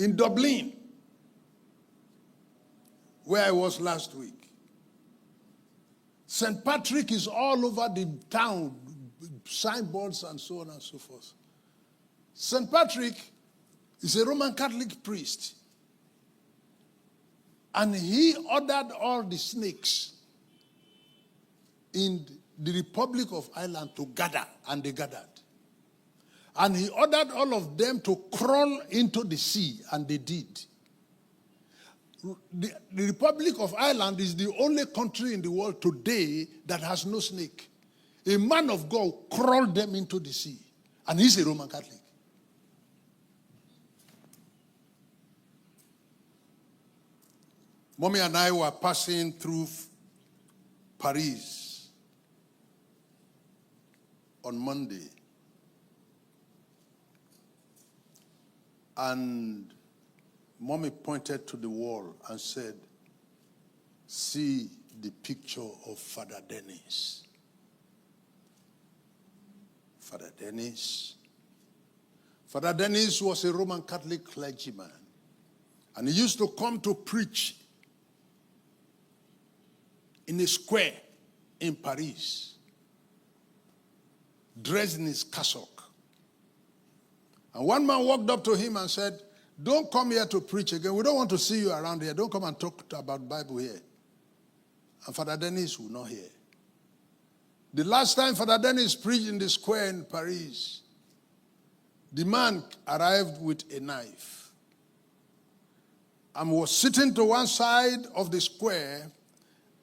In Dublin, where I was last week, St. Patrick is all over the town, signboards and so on and so forth. St. Patrick is a Roman Catholic priest. And he ordered all the snakes in the Republic of Ireland to gather, and they gathered. And he ordered all of them to crawl into the sea, and they did. The Republic of Ireland is the only country in the world today that has no snake. A man of God crawled them into the sea, and he's a Roman Catholic. Mommy and I were passing through Paris on Monday. And Mommy pointed to the wall and said, "See the picture of Father Dennis." Father Dennis. Father Dennis was a Roman Catholic clergyman. And he used to come to preach in a square in Paris, dressed in his cassock. And one man walked up to him and said, "Don't come here to preach again. We don't want to see you around here. Don't come and talk about Bible here." And Father Dennis would not hear. The last time Father Dennis preached in the square in Paris, the man arrived with a knife and was sitting to one side of the square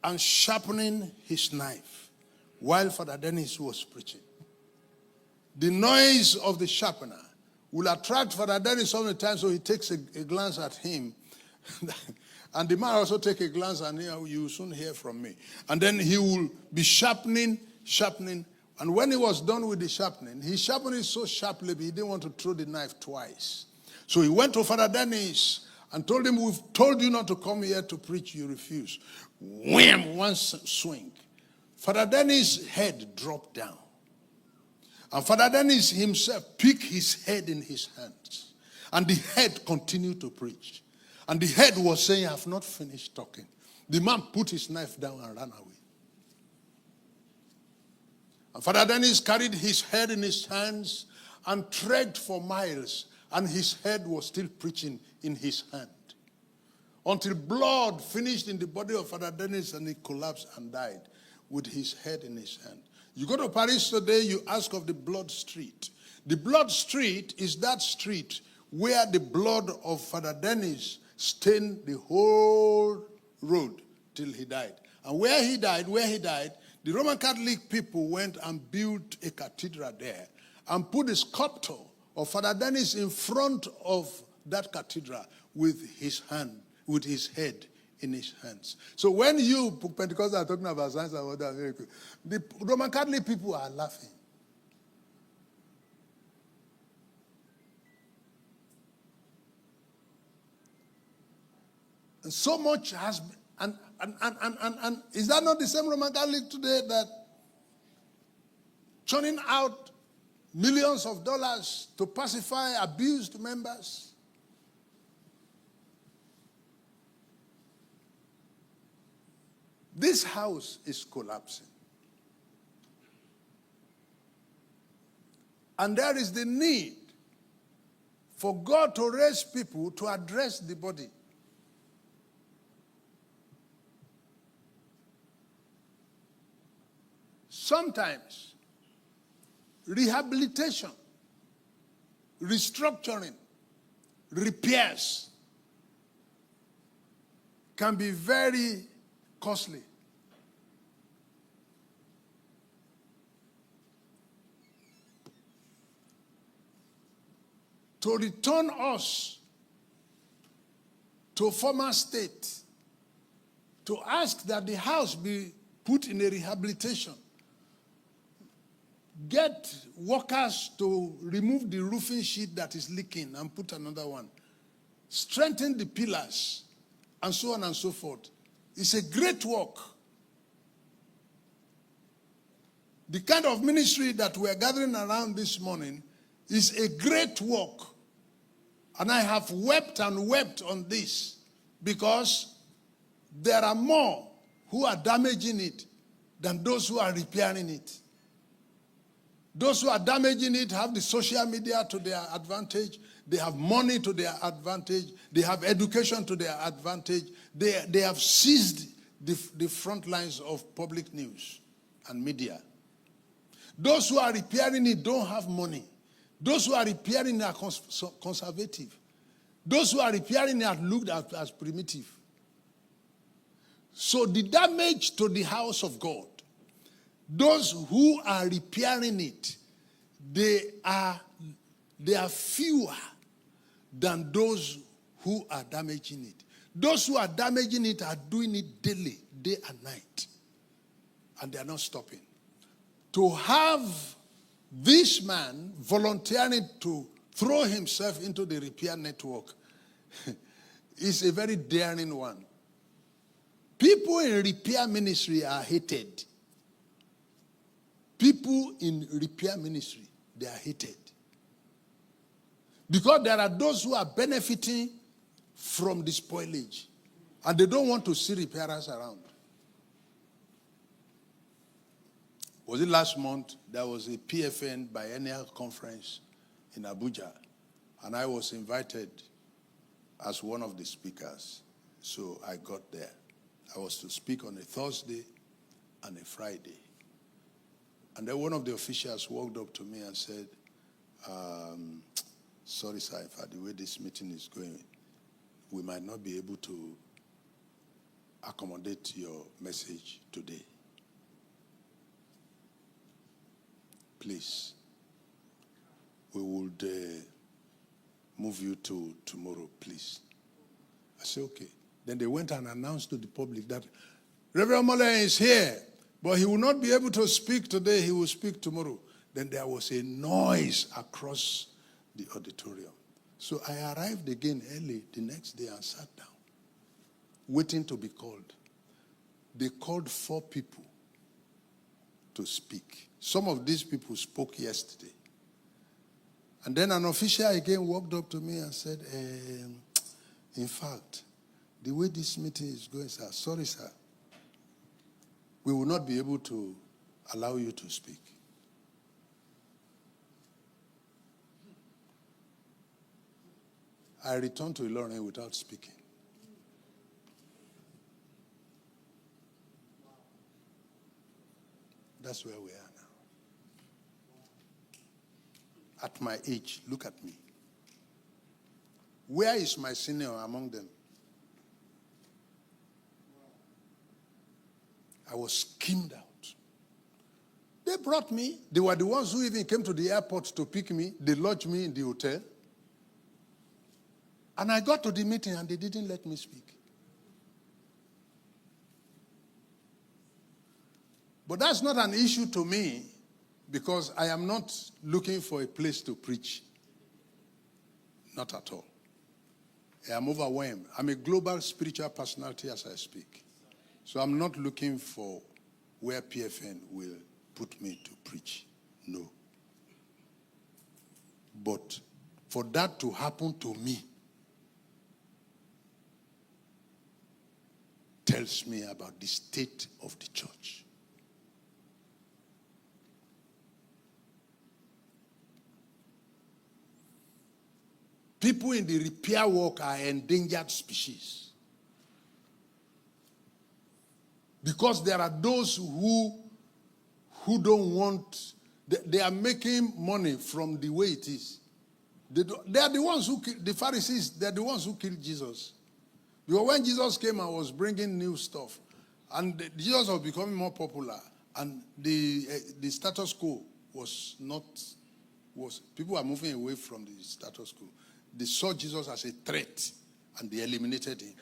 and sharpening his knife while Father Dennis was preaching. The noise of the sharpener will attract Father Dennis all the time, so he takes a glance at him. And the man also takes a glance, and you will soon hear from me. And then he will be sharpening. And when he was done with the sharpening, he sharpened it so sharply, he didn't want to throw the knife twice. So he went to Father Dennis and told him, "We've told you not to come here to preach, you refuse." Wham! One swing. Father Dennis' head dropped down. And Father Dennis himself picked his head in his hands. And the head continued to preach. And the head was saying, "I have not finished talking." The man put his knife down and ran away. And Father Dennis carried his head in his hands and trekked for miles. And his head was still preaching in his hand. Until blood finished in the body of Father Dennis and he collapsed and died with his head in his hand. You go to Paris today, you ask of the blood street. The blood street is that street where the blood of Father Dennis stained the whole road till he died. And where he died, the Roman Catholic people went and built a cathedral there and put a sculpture of Father Dennis in front of that cathedral with his head in his hands. So when you Pentecostals are talking about signs and wonders, miracles, the Roman Catholic people are laughing. And so much has been, and is that not the same Roman Catholic today that churning out millions of dollars to pacify abused members? This house is collapsing. And there is the need for God to raise people to address the body. Sometimes, rehabilitation, restructuring, repairs can be very costly. To return us to a former state, to ask that the house be put in a rehabilitation, get workers to remove the roofing sheet that is leaking and put another one, strengthen the pillars, and so on and so forth. It's a great work. The kind of ministry that we're gathering around this morning is a great work. And I have wept and wept on this because there are more who are damaging it than those who are repairing it. Those who are damaging it have the social media to their advantage. They have money to their advantage. They have education to their advantage. They have seized the front lines of public news and media. Those who are repairing it don't have money. Those who are repairing it are conservative. Those who are repairing it are looked at as primitive. So the damage to the house of God, those who are repairing it, they are fewer than those who are damaging it. Those who are damaging it are doing it daily, day and night. And they are not stopping. To have this man volunteering to throw himself into the repair network is a very daring one. People in repair ministry are hated. People in repair ministry, they are hated. Because there are those who are benefiting from the spoilage. And they don't want to see repairers around. Was it last month? There was a PFN biennial conference in Abuja. And I was invited as one of the speakers. So I got there. I was to speak on a Thursday and a Friday. And then one of the officials walked up to me and said, sorry, sir, if the way this meeting is going, we might not be able to accommodate your message today. Please, we would move you to tomorrow, please. I said, okay. Then they went and announced to the public that Reverend Mole is here, but he will not be able to speak today. He will speak tomorrow. Then there was a noise across the auditorium. So I arrived again early the next day and sat down, waiting to be called. They called 4 people to speak. Some of these people spoke yesterday. And then an official again walked up to me and said, in fact, the way this meeting is going, sir, sorry, sir, we will not be able to allow you to speak. I returned to Ilorin without speaking. That's where we are now. At my age, look at me. Where is my senior among them? I was skimmed out. They brought me. They were the ones who even came to the airport to pick me. They lodged me in the hotel. And I got to the meeting and they didn't let me speak. But that's not an issue to me because I am not looking for a place to preach. Not at all. I am overwhelmed. I'm a global spiritual personality as I speak. So I'm not looking for where PFN will put me to preach. No. But for that to happen to me tells me about the state of the church. People in the repair work are endangered species. Because there are those who don't want, they are making money from the way it is. They are the ones who, the Pharisees, they're the ones who killed Jesus. Because when Jesus came and was bringing new stuff, and Jesus was becoming more popular, and the status quo people were moving away from the status quo. They saw Jesus as a threat, and they eliminated him.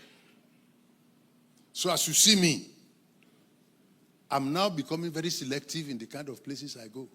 So as you see me, I'm now becoming very selective in the kind of places I go.